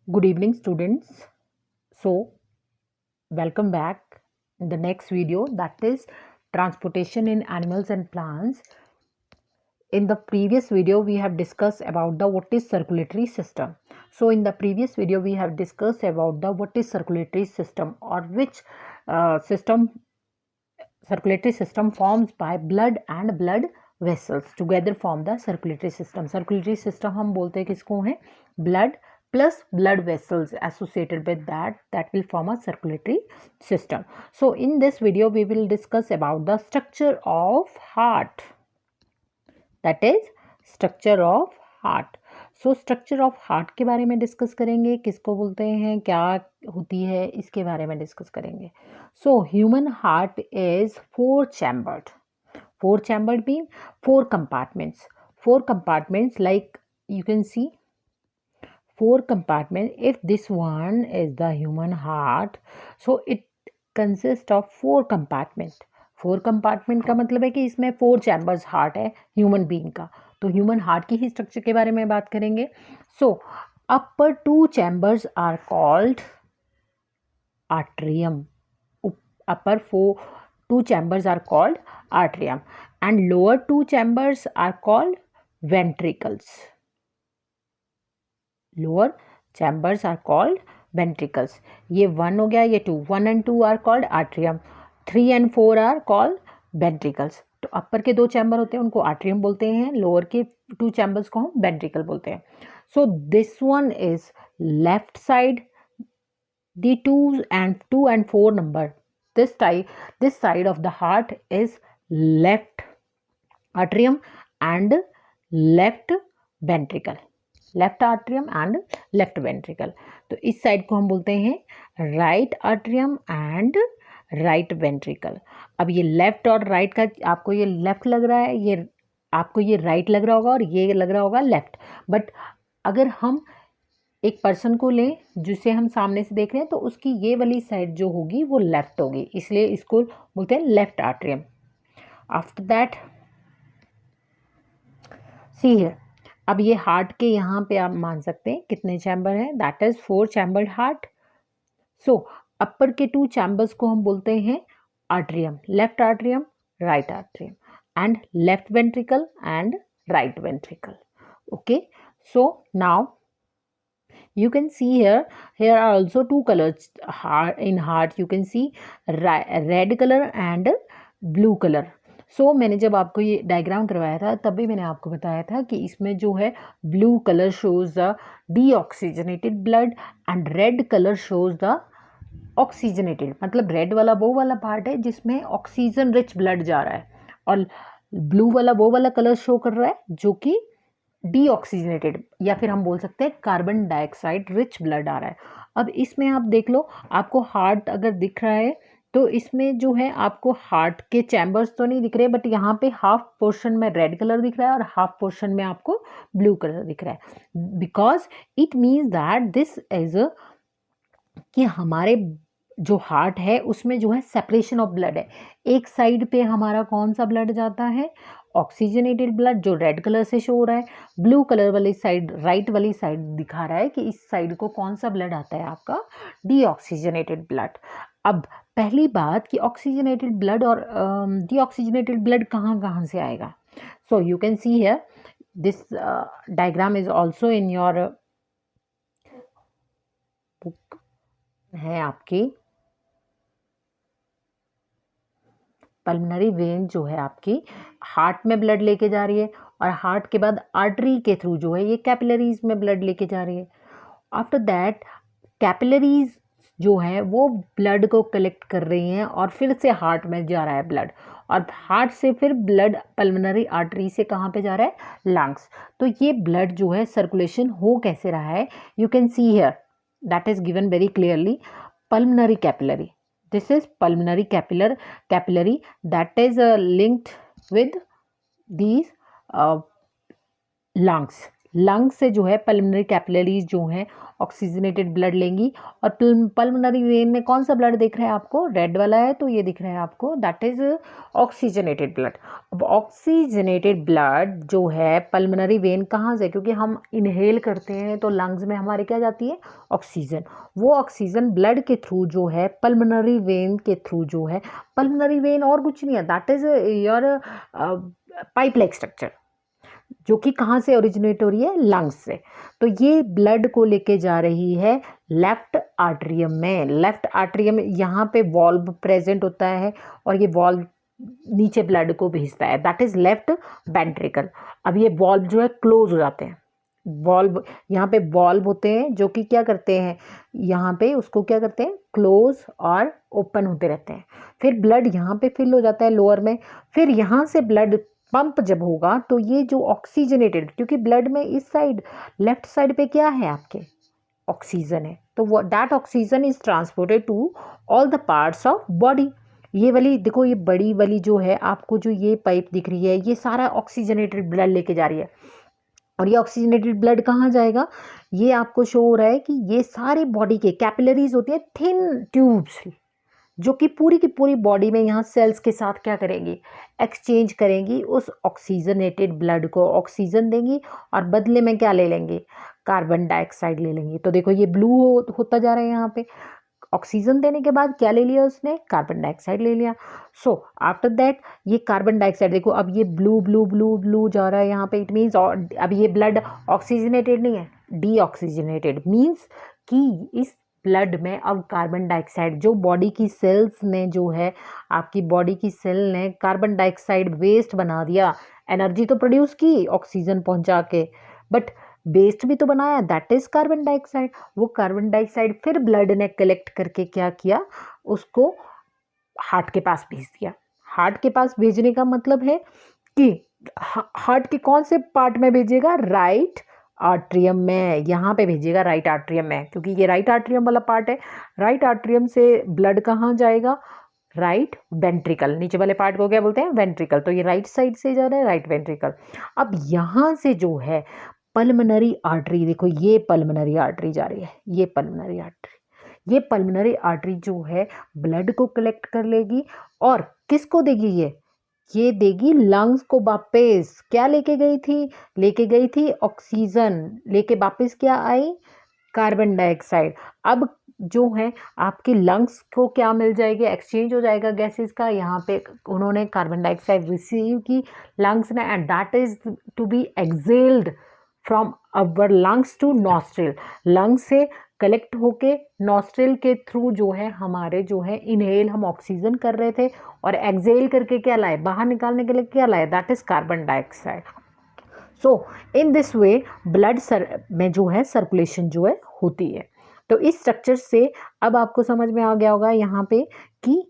Good evening, students. So, welcome back in the next video, that is transportation in animals and plants. In the previous video, we have discussed about the what is circulatory system. So, in the previous video, we have discussed about the what is circulatory system, or which circulatory system forms by blood and blood vessels together form the circulatory system. Circulatory system हम बोलते हैं किसको है, blood plus blood vessels associated with that will form a circulatory system. So in this video we will discuss about the structure of heart, that is structure of heart. So structure of heart के बारे में discuss करेंगे, किसको बोलते हैं, क्या होती है, इसके बारे में डिस्कस करेंगे. So human heart is four chambered. Four chambered mean four compartments like you can see four compartments. If this one is the human heart, so it consists of four compartments. Four compartment का मतलब है कि इसमें four chambers heart है human being का. तो human heart की ही structure के बारे में बात करेंगे. So upper two chambers are called atrium. Upper two chambers are called atrium and lower two chambers are called ventricles. Lower chambers are called ventricles. ये 1 हो गया, ये 2. 1 and 2 are called atrium. 3 and 4 are called ventricles. तो अपर के दो chamber होते हैं उनको आर्ट्रियम बोलते हैं, लोअर के टू चैम्बर्स को हम वेंट्रिकल बोलते हैं. So this one is left side, the 2 and 4 number. This side of the heart is left atrium and left ventricle. Left atrium and left ventricle. तो इस साइड को हम बोलते हैं right atrium and right ventricle. अब ये left और right का आपको ये लेफ्ट लग रहा है, ये आपको ये राइट लग रहा होगा और ये लग रहा होगा लेफ्ट. बट अगर हम एक पर्सन को लें जिसे हम सामने से देख रहे हैं तो उसकी ये वाली साइड जो होगी वो लेफ्ट होगी, इसलिए इसको बोलते हैं left atrium. After that see here, अब ये हार्ट के यहाँ पे आप मान सकते हैं कितने चैम्बर हैं, दैट इज 4 चैम्बर्ड हार्ट. सो अपर के 2 चैम्बर्स को हम बोलते हैं atrium, left atrium, right atrium, and left ventricle and right ventricle. Okay, so now you can see here are also two colors in heart. You can see red color and blue color. सो मैंने जब आपको ये diagram करवाया था तभी मैंने आपको बताया था कि इसमें जो है blue colour shows the deoxygenated blood and red colour shows the oxygenated. मतलब रेड वाला वो वाला पार्ट है जिसमें ऑक्सीजन रिच ब्लड जा रहा है और ब्लू वाला वो वाला कलर शो कर रहा है जो कि डीऑक्सीजनेटेड या फिर हम बोल सकते हैं कार्बन डाइऑक्साइड रिच ब्लड आ रहा है. अब इसमें आप देख लो, आपको हार्ट अगर दिख रहा है तो इसमें जो है आपको हार्ट के चैम्बर्स तो नहीं दिख रहे, बट यहाँ पे हाफ पोर्शन में रेड कलर दिख रहा है और हाफ पोर्शन में आपको ब्लू कलर दिख रहा है. Because it means that this is कि हमारे जो हार्ट है उसमें जो है सेपरेशन ऑफ ब्लड है. एक साइड पे हमारा कौन सा ब्लड जाता है, ऑक्सीजनेटेड ब्लड जो रेड कलर से शो हो रहा है. ब्लू कलर वाली साइड, राइट वाली साइड दिखा रहा है कि इस साइड को कौन सा ब्लड आता है, आपका डीऑक्सीजनेटेड ब्लड. अब पहली बात कि ऑक्सीजनेटेड ब्लड और डीऑक्सीजनेटेड ब्लड कहाँ कहाँ से आएगा. So you can see here this diagram is also in your book है आपकी. पल्मोनरी वेन जो है आपकी हार्ट में ब्लड लेके जा रही है और हार्ट के बाद आर्टरी के थ्रू जो है ये कैपिलरीज में ब्लड लेके जा रही है. आफ्टर दैट कैपिलरीज जो है वो ब्लड को कलेक्ट कर रही हैं और फिर से हार्ट में जा रहा है ब्लड, और हार्ट से फिर ब्लड पल्मोनरी आर्टरी से कहाँ पे जा रहा है, लंग्स. तो ये ब्लड जो है सर्कुलेशन हो कैसे रहा है, you can see here that is given very clearly. Pulmonary capillary, this is pulmonary capillary that is linked with these lungs. Lung से जो है पल्मोनरी कैपिलरीज जो हैं ऑक्सीजनेटेड ब्लड लेंगी। और पल्मोनरी वेन में कौन सा ब्लड दिख रहा है आपको, रेड वाला है, तो ये दिख रहा है आपको, दैट इज ऑक्सीजनेटेड ब्लड। अब ऑक्सीजनेटेड ब्लड जो है पल्मोनरी वेन कहाँ से, क्योंकि हम इनहेल करते हैं तो लंग्स में हमारे क्या जाती है, ऑक्सीजन। वो ऑक्सीजन ब्लड के थ्रू जो है पल्मोनरी वेन के थ्रू जो है, पल्मोनरी वेन और कुछ नहीं है, that is your pipe like structure, जो कि कहाँ से ओरिजिनेट हो रही है, लंग्स से। तो ये ब्लड को लेके जा रही है लेफ्ट आर्टरियम में। लेफ्ट आर्टरियम यहाँ पे वॉल्व प्रेजेंट होता है और ये वॉल्व नीचे ब्लड को भेजता है, दैट इज लेफ्ट वेंट्रिकल। अब ये वॉल्व जो है क्लोज हो जाते हैं, वॉल्व यहाँ पे वॉल्व होते हैं जो कि क्या करते हैं, यहाँ पे उसको क्या करते हैं, क्लोज और ओपन होते रहते हैं। फिर ब्लड यहाँ पे फिल हो जाता है लोअर में, फिर यहाँ से ब्लड पंप जब होगा तो ये जो ऑक्सीजनेटेड, क्योंकि ब्लड में इस साइड लेफ्ट साइड पे क्या है आपके, ऑक्सीजन है, तो वो that oxygen is transported to all the parts of body. ये वाली देखो, ये बड़ी वाली जो है आपको, जो ये पाइप दिख रही है, ये सारा ऑक्सीजनेटेड ब्लड लेके जा रही है। और ये ऑक्सीजनेटेड ब्लड कहाँ जाएगा, ये आपको शो हो रहा है कि ये सारी बॉडी के कैपिलरीज होती है, थिन ट्यूब्स, जो कि पूरी की पूरी बॉडी में यहाँ सेल्स के साथ क्या करेंगी, एक्सचेंज करेंगी, उस ऑक्सीजनेटेड ब्लड को ऑक्सीजन देंगी और बदले में क्या ले लेंगे, कार्बन डाइऑक्साइड ले लेंगी। तो देखो ये ब्लू होता जा रहा है, यहाँ पे ऑक्सीजन देने के बाद क्या ले लिया उसने, कार्बन डाइऑक्साइड ले लिया। सो आफ्टर दैट ये कार्बन डाइऑक्साइड देखो, अब ये ब्लू ब्लू ब्लू ब्लू जा रहा है यहाँ पे, इट मीन्स अब ये ब्लड ऑक्सीजनेटेड नहीं है, डीऑक्सीजनेटेड, मीन्स कि इस ब्लड में अब कार्बन डाइऑक्साइड, जो बॉडी की सेल्स ने जो है, आपकी बॉडी की सेल ने कार्बन डाइऑक्साइड वेस्ट बना दिया, एनर्जी तो प्रोड्यूस की ऑक्सीजन पहुंचा के, बट वेस्ट भी तो बनाया, दैट इज कार्बन डाइऑक्साइड। वो कार्बन डाइऑक्साइड फिर ब्लड ने कलेक्ट करके क्या किया, उसको हार्ट के पास भेज दिया। हार्ट के पास भेजने का मतलब है कि हार्ट के कौन से पार्ट में भेजेगा, राइट आर्ट्रियम में, यहाँ पे भेजिएगा राइट आर्ट्रियम में, क्योंकि ये राइट आर्ट्रियम वाला पार्ट है। राइट आर्ट्रियम से ब्लड कहाँ जाएगा, राइट वेंट्रिकल, नीचे वाले पार्ट को क्या बोलते हैं, वेंट्रिकल, तो ये राइट साइड से जा रहा है, राइट वेंट्रिकल। अब यहाँ से जो है पल्मोनरी आर्टरी, देखो ये पल्मोनरी आर्टरी जा रही है, ये पल्मोनरी आर्टरी, ये पल्मोनरी आर्टरी जो है ब्लड को कलेक्ट कर लेगी और किसको देगी, ये देगी लंग्स को वापस। क्या लेके गई थी ऑक्सीजन, लेके वापस क्या आई, कार्बन डाइऑक्साइड। अब जो है आपके लंग्स को क्या मिल जाएगी, एक्सचेंज हो जाएगा गैसेस का, यहाँ पे उन्होंने कार्बन डाइऑक्साइड रिसीव की लंग्स ने, and that is to be exhaled from our lungs to nostril, lungs से कलेक्ट होके नॉस्ट्रिल के थ्रू जो है हमारे जो है इनहेल हम ऑक्सीजन कर रहे थे, और एक्सेल करके क्या लाए, बाहर निकालने के लिए क्या लाए, that is carbon dioxide. So in this way blood में जो है सर्कुलेशन जो है होती है। तो इस स्ट्रक्चर से अब आपको समझ में आ गया होगा यहाँ पे कि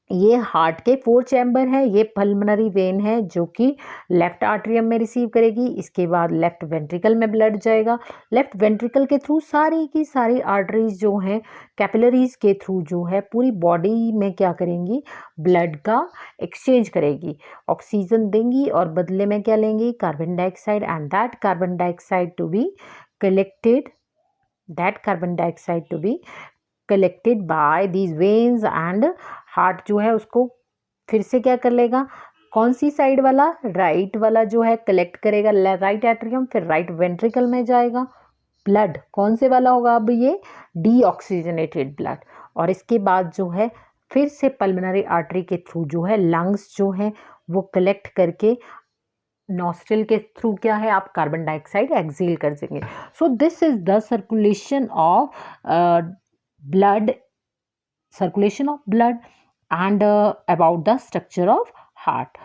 ये हार्ट के 4 चैम्बर है, ये पल्मोनरी वेन है जो कि लेफ्ट आर्टरियम में रिसीव करेगी, इसके बाद लेफ्ट वेंट्रिकल में ब्लड जाएगा, लेफ्ट वेंट्रिकल के थ्रू सारी की सारी आर्टरीज जो हैं कैपिलरीज के थ्रू जो है पूरी बॉडी में क्या करेंगी, ब्लड का एक्सचेंज करेगी, ऑक्सीजन देंगी और बदले में क्या लेंगी, carbon dioxide, and that carbon dioxide to be collected, collected by these veins, and heart जो है उसको फिर से क्या कर लेगा, कौन सी साइड वाला, राइट वाला जो है कलेक्ट करेगा राइट एट्रियम, फिर राइट वेंट्रिकल में जाएगा ब्लड, कौन से वाला होगा, अब ये डीऑक्सीजनेटेड ब्लड, और इसके बाद जो है फिर से पल्मोनरी आर्टरी के थ्रू जो है लंग्स जो है वो कलेक्ट करके नॉस्ट्रिल के थ्रू क्या है, आप कार्बन डाइऑक्साइड एक्सेल कर देंगे। So this is the circulation of blood, circulation of blood, and about the structure of heart.